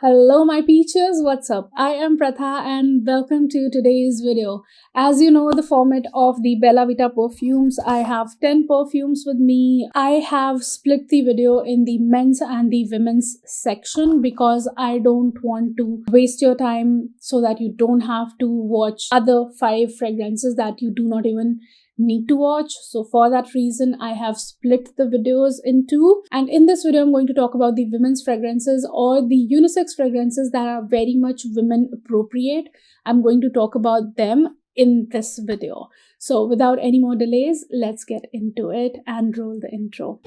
Hello my peaches, what's up? I am Pratha and welcome to today's video. As you know the format of the Bella Vita perfumes, I have 10 perfumes with me. I have split the video in the men's and the women's section because I don't want to waste your time so that you don't have to watch other 5 fragrances that you do not even need to watch. So for that reason I have split the videos in two, and in this video I'm going to talk about the women's fragrances or the unisex fragrances that are very much women appropriate. I'm going to talk about them in this video. So without any more delays, let's get into it and roll the intro.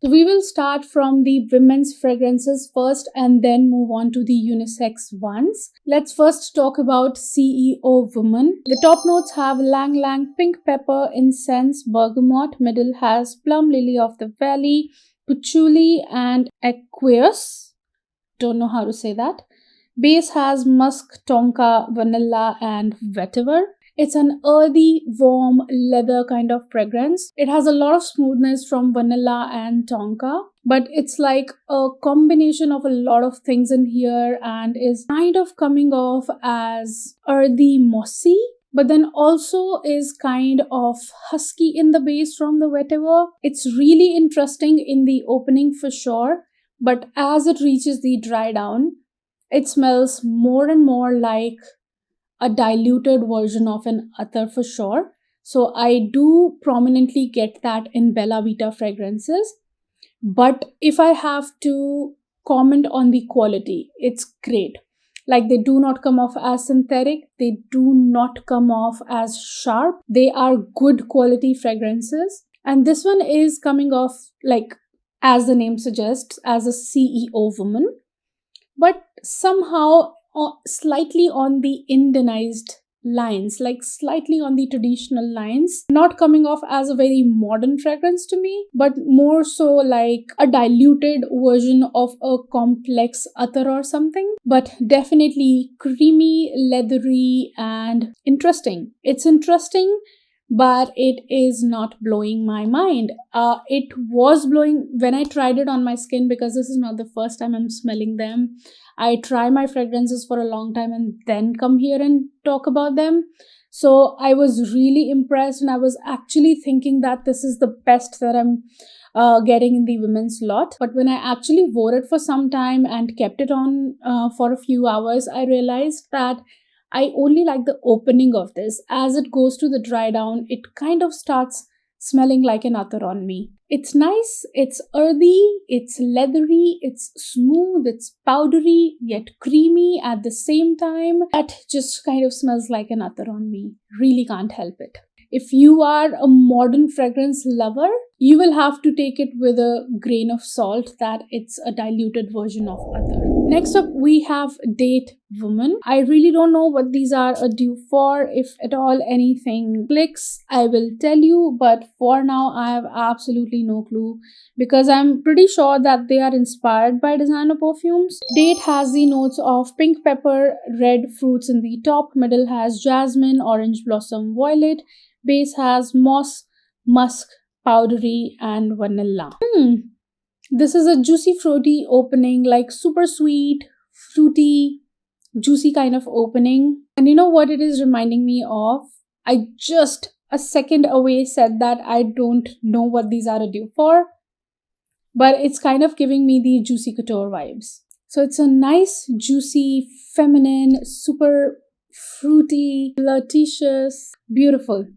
So we will start from the women's fragrances first and then move on to the unisex ones. Let's first talk about CEO Woman. The top notes have Lang Lang, Pink Pepper, Incense, Bergamot. Middle has Plum Lily of the Valley, Patchouli and Aqueous. Don't know how to say that. Base has Musk, Tonka, Vanilla and Vetiver. It's an earthy, warm, leather kind of fragrance. It has a lot of smoothness from vanilla and tonka, but it's like a combination of a lot of things in here and is kind of coming off as earthy, mossy, but then also is kind of husky in the base from the vetiver. It's really interesting in the opening for sure, but as it reaches the dry down, it smells more and more like a diluted version of an attar for sure. So I do prominently get that in Bella Vita fragrances. But if I have to comment on the quality, it's great. Like, they do not come off as synthetic. They do not come off as sharp. They are good quality fragrances. And this one is coming off, like, as the name suggests, as a CEO woman. But somehow slightly on the Indianized lines, like slightly on the traditional lines, not coming off as a very modern fragrance to me, but more so like a diluted version of a complex attar or something, but definitely creamy, leathery and interesting. It's interesting, but it is not blowing my mind. It was blowing when I tried it on my skin, because this is not the first time I'm smelling them. I try my fragrances for a long time and then come here and talk about them. So I was really impressed, and I was actually thinking that this is the best that I'm getting in the women's lot. But when I actually wore it for some time and kept it on for a few hours, I realized that I only like the opening of this. As it goes to the dry down, it kind of starts smelling like an attar on me. It's nice, it's earthy, it's leathery, it's smooth, it's powdery, yet creamy at the same time. That just kind of smells like an attar on me. Really can't help it. If you are a modern fragrance lover, you will have to take it with a grain of salt that it's a diluted version of attar. Next up, we have Date Woman. I really don't know what these are a dupe for. If at all anything clicks, I will tell you, but for now I have absolutely no clue, because I'm pretty sure that they are inspired by designer perfumes. Date has the notes of pink pepper, red fruits in the top, middle has jasmine, orange blossom, violet, base has moss, musk, powdery and vanilla. This is a juicy fruity opening, like super sweet, fruity, juicy kind of opening. And you know what it is reminding me of? I just a second away said that I don't know what these are a dupe for, but it's kind of giving me the Juicy Couture vibes. So it's a nice, juicy, feminine, super fruity, flirtatious, beautiful.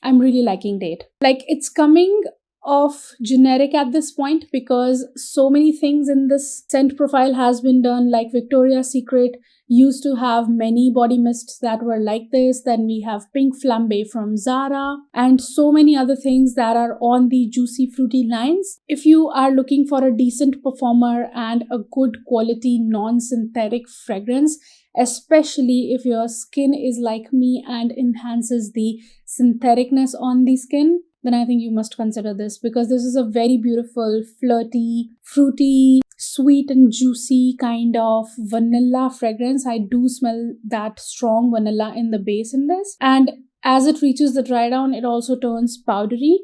I'm really liking Date. Like, it's coming off generic at this point because so many things in this scent profile has been done. Like Victoria's Secret used to have many body mists that were like this. Then we have Pink Flambe from Zara and so many other things that are on the juicy fruity lines. If you are looking for a decent performer and a good quality non-synthetic fragrance, especially if your skin is like me and enhances the syntheticness on the skin, then I think you must consider this, because this is a very beautiful, flirty, fruity, sweet and juicy kind of vanilla fragrance. I do smell that strong vanilla in the base in this. And as it reaches the dry down, it also turns powdery.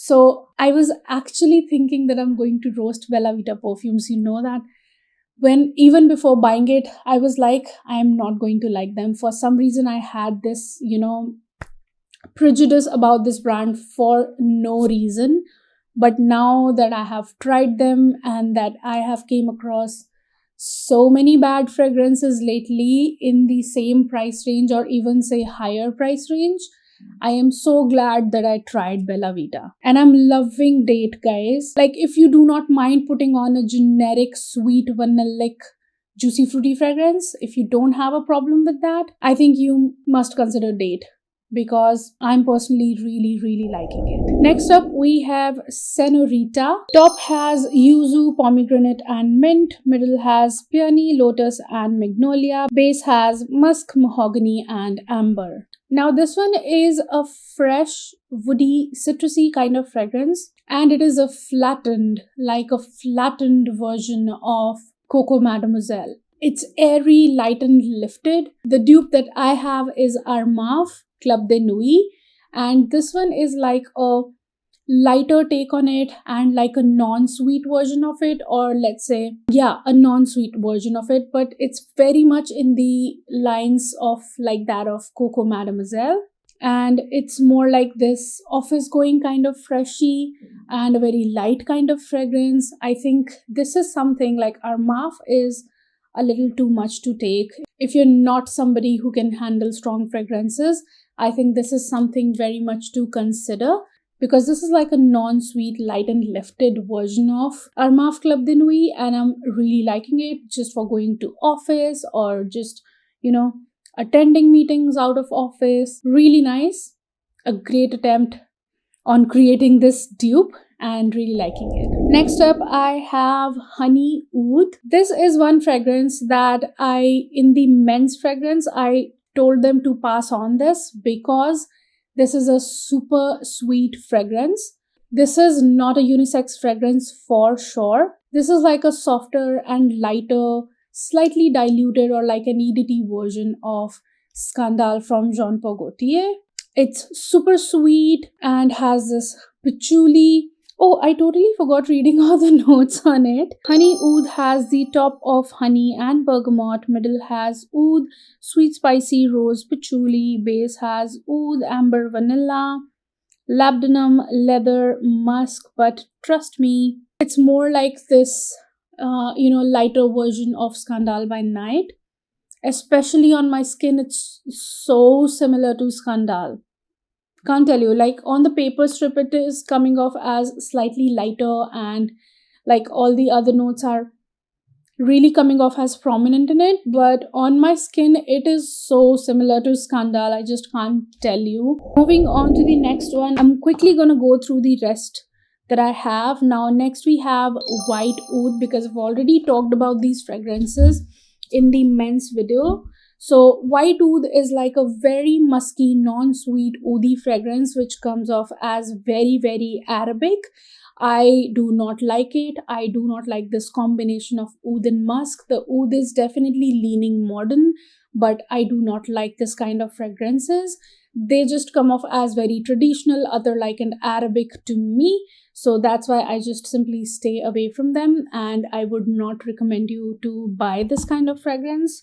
So I was actually thinking that I'm going to roast Bella Vita perfumes. You know that when even before buying it, I was like, I'm not going to like them. For some reason, I had this, prejudice about this brand for no reason. But now that I have tried them and that I have came across so many bad fragrances lately in the same price range or even say higher price range, I am so glad that I tried Bella Vita. And I'm loving Date, guys. Like, if you do not mind putting on a generic sweet vanillic juicy fruity fragrance, if you don't have a problem with that, I think you must consider Date, because I'm personally really liking it. Next up, we have Senorita. Top has yuzu, pomegranate and mint. Middle has peony, lotus and magnolia. Base has musk, mahogany and amber. Now this one is a fresh, woody, citrusy kind of fragrance, and it is a flattened version of Coco Mademoiselle. It's airy, light and lifted. The dupe that I have is Armaf Club de Nuit, and this one is like a lighter take on it and like a non-sweet version of it, or let's say, yeah, a non-sweet version of it, but it's very much in the lines of like that of Coco Mademoiselle. And it's more like this office going kind of freshy and a very light kind of fragrance. I think this is something like Armaf is a little too much to take. If you're not somebody who can handle strong fragrances, I think this is something very much to consider, because this is like a non-sweet, light and lifted version of Armaf Club de Nuit, and I'm really liking it just for going to office or just, attending meetings out of office. Really nice. A great attempt on creating this dupe and really liking it. Next up, I have Honeywood. This is one fragrance that in the men's fragrance, I told them to pass on this because this is a super sweet fragrance. This is not a unisex fragrance for sure. This is like a softer and lighter, slightly diluted or like an EDT version of Scandal from Jean Paul Gaultier. It's super sweet and has this patchouli. Oh, I totally forgot reading all the notes on it. Honey oud has the top of honey and bergamot. Middle has oud, sweet spicy rose patchouli. Base has oud, amber vanilla, labdanum, leather, musk. But trust me, it's more like this, lighter version of Scandal by Night. Especially on my skin, it's so similar to Scandal. Can't tell you, like on the paper strip it is coming off as slightly lighter, and like all the other notes are really coming off as prominent in it, but on my skin it is so similar to Scandal, I just can't tell you. Moving on to the next one, I'm quickly gonna go through the rest that I have. Now next we have White Oud, because I've already talked about these fragrances in the men's video. So White Oud is like a very musky, non-sweet oudi fragrance which comes off as very Arabic. I do not like it. I do not like this combination of oud and musk. The oud is definitely leaning modern, but I do not like this kind of fragrances. They just come off as very traditional, other like an Arabic to me. So that's why I just simply stay away from them, and I would not recommend you to buy this kind of fragrance.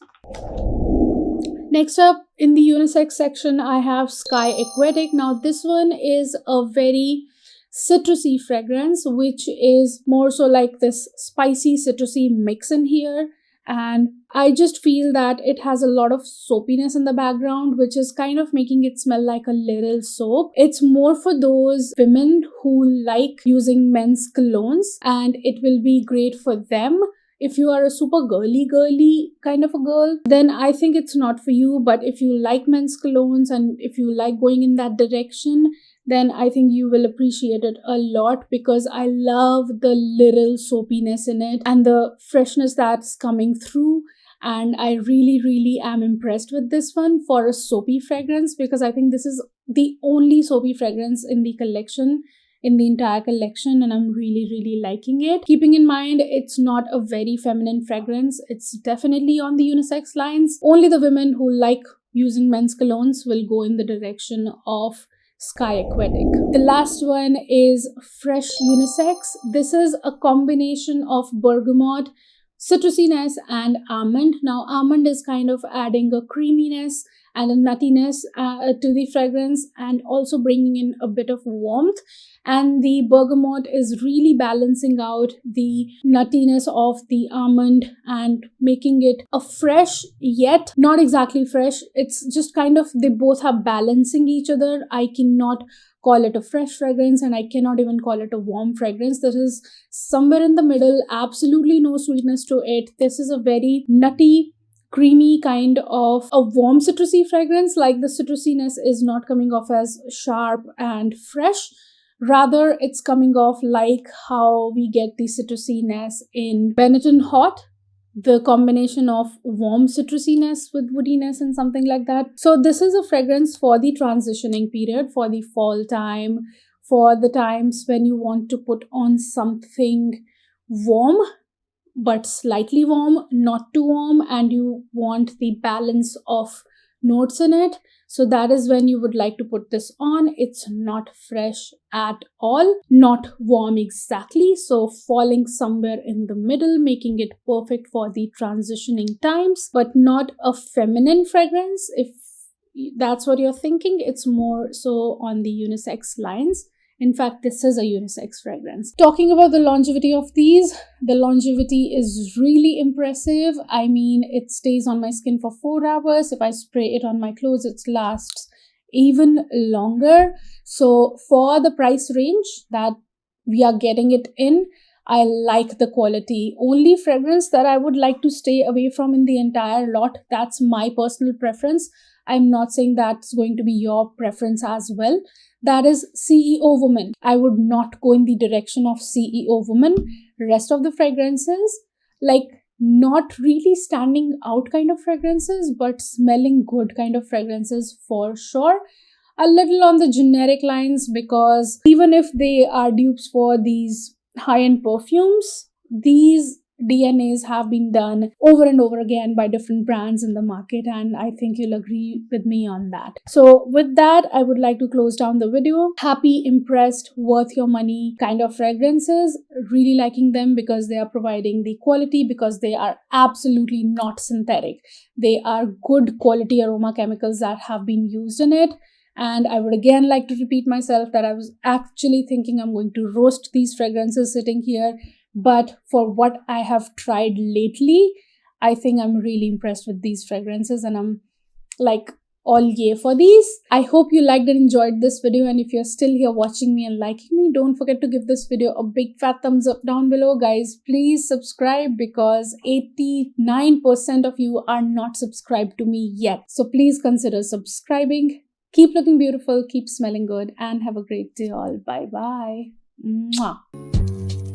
Next up in the unisex section, I have Sky Aquatic. Now this one is a very citrusy fragrance, which is more so like this spicy citrusy mix in here. And I just feel that it has a lot of soapiness in the background, which is kind of making it smell like a little soap. It's more for those women who like using men's colognes, and it will be great for them. If you are a super girly kind of a girl, then I think it's not for you. But if you like men's colognes and if you like going in that direction, then I think you will appreciate it a lot, because I love the little soapiness in it and the freshness that's coming through. And I really am impressed with this one for a soapy fragrance, because I think this is the only soapy fragrance in the collection, in the entire collection, and I'm really liking it. Keeping in mind, it's not a very feminine fragrance. It's definitely on the unisex lines. Only the women who like using men's colognes will go in the direction of Sky Aquatic. The last one is Fresh Unisex. This is a combination of bergamot, citrusiness, and almond. Now, almond is kind of adding a creaminess and a nuttiness to the fragrance, and also bringing in a bit of warmth. And the bergamot is really balancing out the nuttiness of the almond and making it a fresh, yet not exactly fresh. It's just kind of, they both are balancing each other. I cannot call it a fresh fragrance and I cannot even call it a warm fragrance. This is somewhere in the middle, absolutely no sweetness to it. This is a very nutty, creamy kind of a warm citrusy fragrance. Like, the citrusiness is not coming off as sharp and fresh. Rather, it's coming off like how we get the citrusiness in Benetton Hot, the combination of warm citrusiness with woodiness and something like that. So this is a fragrance for the transitioning period, for the fall time, for the times when you want to put on something warm but slightly warm, not too warm, and you want the balance of notes in it. So that is when you would like to put this on. It's not fresh at all, not warm exactly, so falling somewhere in the middle, making it perfect for the transitioning times, but not a feminine fragrance. If that's what you're thinking, it's more so on the unisex lines. In fact, this is a unisex fragrance. Talking about the longevity of these, the longevity is really impressive. I mean, it stays on my skin for 4 hours. If I spray it on my clothes, it lasts even longer. So for the price range that we are getting it in, I like the quality. Only fragrance that I would like to stay away from in the entire lot, that's my personal preference. I'm not saying that's going to be your preference as well. That is CEO Woman. I would not go in the direction of CEO Woman. Rest of the fragrances, like, not really standing out kind of fragrances, but smelling good kind of fragrances for sure. A little on the generic lines, because even if they are dupes for these high-end perfumes, these DNAs have been done over and over again by different brands in the market, and I think you'll agree with me on that. So with that, I would like to close down the video. Happy, impressed, worth your money kind of fragrances. Really liking them because they are providing the quality, because they are absolutely not synthetic. They are good quality aroma chemicals that have been used in it. And I would again like to repeat myself that I was actually thinking I'm going to roast these fragrances sitting here. But for what I have tried lately, I think I'm really impressed with these fragrances, and I'm like all yay for these. I hope you liked and enjoyed this video, and if you're still here watching me and liking me, don't forget to give this video a big fat thumbs up down below. Guys, please subscribe, because 89% of you are not subscribed to me yet. So please consider subscribing. Keep looking beautiful, keep smelling good, and have a great day all. Bye bye. Mwah.